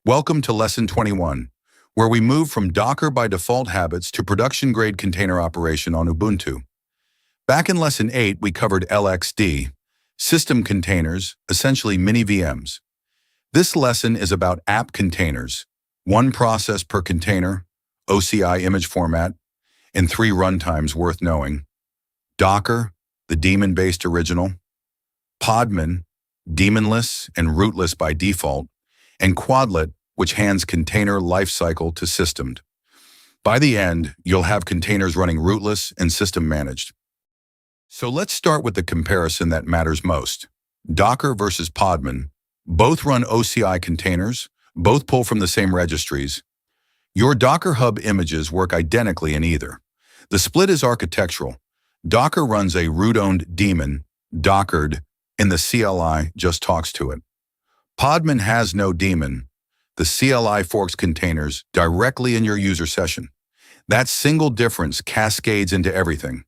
Welcome to Lesson 21, where we move from Docker by default habits to production-grade container operation on Ubuntu. Back in Lesson 8, we covered LXD, system containers, essentially mini VMs. This lesson is about app containers, one process per container, OCI image format, and 3 runtimes worth knowing. Docker, the daemon-based original, Podman, daemonless and rootless by default, and Quadlet, which hands container lifecycle to systemed. By the end, you'll have containers running rootless and system managed. So let's start with the comparison that matters most. Docker versus Podman. Both run OCI containers, both pull from the same registries. Your Docker Hub images work identically in either. The split is architectural. Docker runs a root-owned daemon, Dockered, and the CLI just talks to it. Podman has no daemon. The CLI forks containers directly in your user session. That single difference cascades into everything.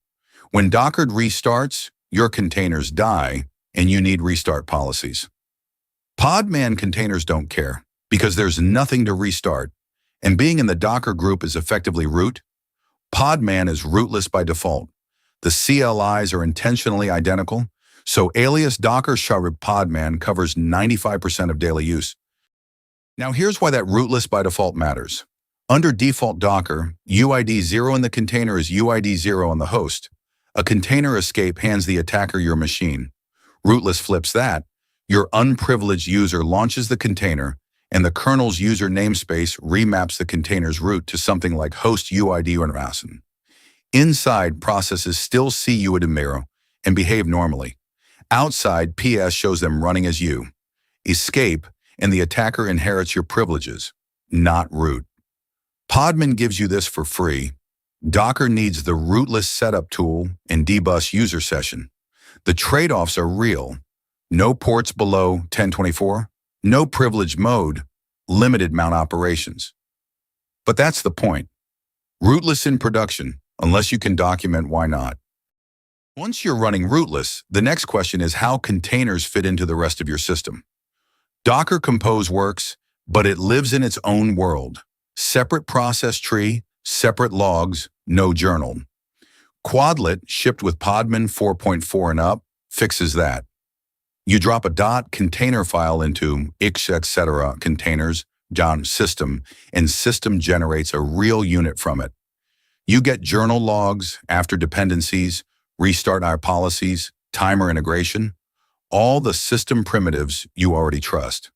When Dockered restarts, your containers die, and you need restart policies. Podman containers don't care, because there's nothing to restart, and being in the Docker group is effectively root. Podman is rootless by default. The CLIs are intentionally identical, so alias Docker shard Podman covers 95% of daily use. Now here's why that rootless by default matters. Under default Docker, UID 0 in the container is UID 0 on the host. A container escape hands the attacker your machine. Rootless flips that. Your unprivileged user launches the container, and the kernel's user namespace remaps the container's root to something like host UID or rason. Inside, processes still see UID and behave normally. Outside, PS shows them running as you. Escape, and the attacker inherits your privileges, not root. Podman gives you this for free. Docker needs the rootless setup tool and dbus user session. The trade-offs are real. No ports below 1024, no privilege mode, limited mount operations. But that's the point. Rootless in production, unless you can document why not. Once you're running rootless, the next question is how containers fit into the rest of your system. Docker Compose works, but it lives in its own world. Separate process tree, separate logs, no journal. Quadlet, shipped with Podman 4.4 and up, fixes that. You drop a .container file into etc. containers, .system, and system generates a real unit from it. You get journal logs, after dependencies, restart our policies, timer integration, all the system primitives you already trust.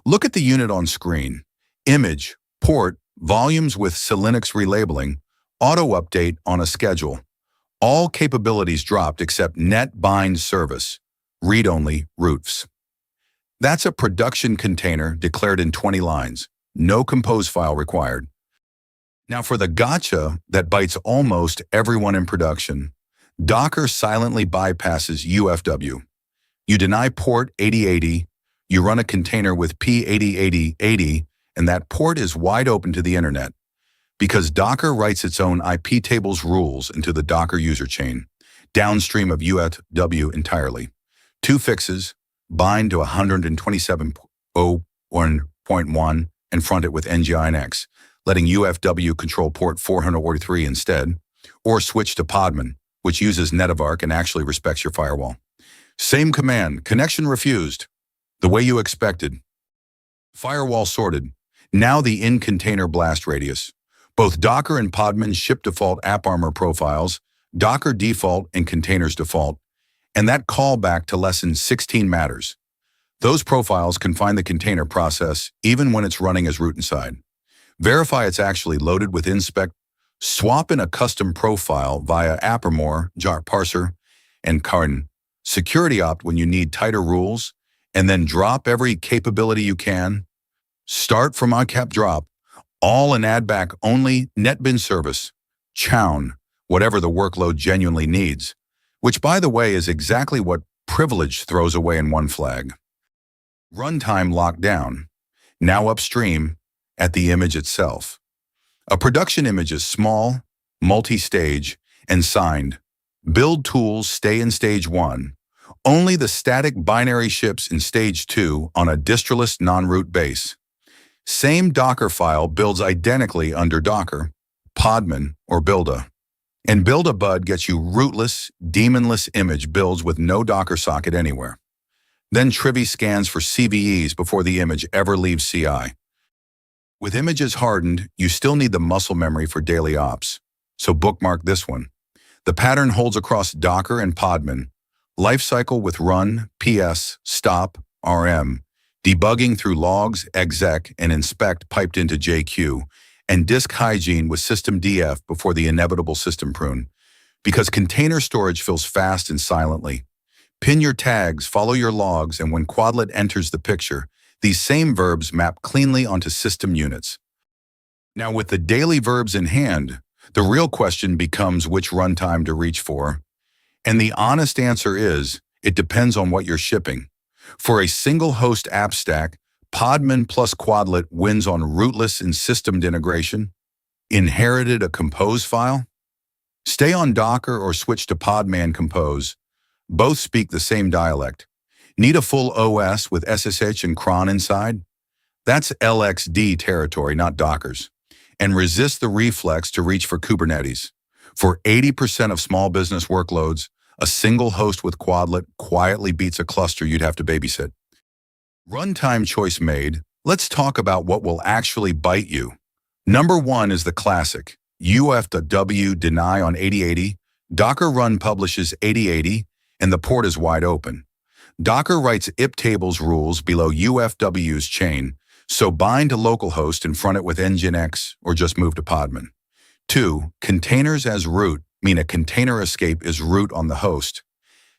Look at the unit on screen. Image, port, volumes with Linux relabeling, auto-update on a schedule. All capabilities dropped except net bind service, read-only roofs. That's a production container declared in 20 lines. No compose file required. Now for the gotcha that bites almost everyone in production, Docker silently bypasses UFW. You deny port 8080, you run a container with P808080, and that port is wide open to the internet. Because Docker writes its own IP tables rules into the Docker user chain, downstream of UFW entirely. 2 fixes, bind to 127.0.1 and front it with NGINX, letting UFW control port 443 instead, or switch to Podman, which uses Netavark and actually respects your firewall. Same command, connection refused, the way you expected. Firewall sorted, now the in-container blast radius. Both Docker and Podman ship default AppArmor profiles, Docker default and containers default, and that callback to lesson 16 matters. Those profiles can find the container process even when it's running as root inside. Verify it's actually loaded with inspect. Swap in a custom profile via AppArmor, jar parser, and Karn. Security opt when you need tighter rules, and then drop every capability you can. Start from uncap drop, all and add back only netbin service, chown, whatever the workload genuinely needs, which by the way is exactly what privilege throws away in one flag. Runtime locked down, now upstream at the image itself. A production image is small, multi-stage, and signed. Build tools stay in stage 1. Only the static binary ships in stage 2 on a distroless non-root base. Same Docker file builds identically under Docker, Podman, or Builda. And Build-A-Bud gets you rootless, daemonless image builds with no Docker socket anywhere. Then Trivy scans for CVEs before the image ever leaves CI. With images hardened, you still need the muscle memory for daily ops. So bookmark this one. The pattern holds across Docker and Podman. Lifecycle with run, ps, stop, rm. Debugging through logs, exec, and inspect piped into JQ. And disk hygiene with systemdf before the inevitable system prune. Because container storage fills fast and silently. Pin your tags, follow your logs, and when Quadlet enters the picture, these same verbs map cleanly onto system units. Now with the daily verbs in hand, the real question becomes which runtime to reach for. And the honest answer is, it depends on what you're shipping. For a single host app stack, Podman plus Quadlet wins on rootless and systemed integration. Inherited a compose file? Stay on Docker or switch to Podman Compose. Both speak the same dialect. Need a full OS with SSH and cron inside? That's LXD territory, not Docker's. And resist the reflex to reach for Kubernetes. For 80% of small business workloads, a single host with Quadlet quietly beats a cluster you'd have to babysit. Runtime choice made, let's talk about what will actually bite you. Number 1 is the classic. UFW deny on 8080, Docker run publishes 8080, and the port is wide open. Docker writes iptables rules below UFW's chain, so bind to localhost and front it with nginx or just move to Podman. 2. Containers as root mean a container escape is root on the host.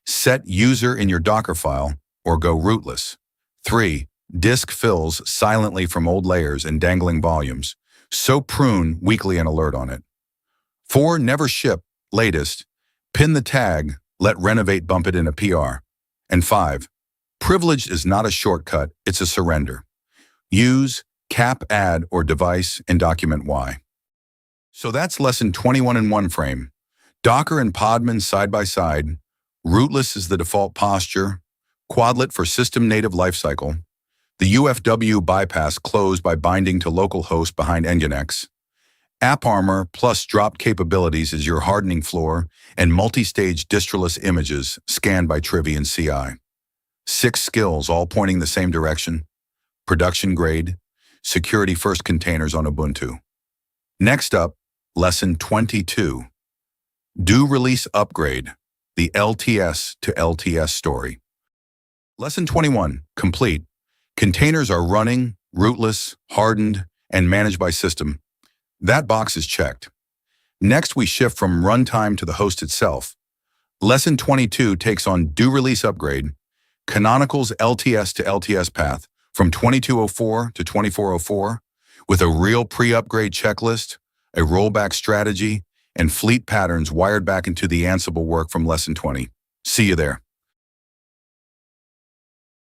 Set user in your Docker file or go rootless. 3. Disk fills silently from old layers and dangling volumes, so prune weekly and alert on it. 4. Never ship, latest, pin the tag, let renovate bump it in a PR. And 5. Privileged is not a shortcut, it's a surrender. Use, cap add, or device and document why. So that's lesson 21 in one frame. Docker and Podman side by side, rootless is the default posture, Quadlet for system-native lifecycle, the UFW bypass closed by binding to localhost behind nginx, AppArmor plus dropped capabilities is your hardening floor, and multi-stage distroless images scanned by Trivy and CI. 6 skills all pointing the same direction, production grade, security-first containers on Ubuntu. Next up, lesson 22. Do release upgrade, the LTS to LTS story. Lesson 21, complete. Containers are running, rootless, hardened, and managed by system. That box is checked. Next, we shift from runtime to the host itself. Lesson 22 takes on do release upgrade, Canonical's LTS to LTS path from 2204 to 2404, with a real pre-upgrade checklist, a rollback strategy, and fleet patterns wired back into the Ansible work from lesson 20. See you there.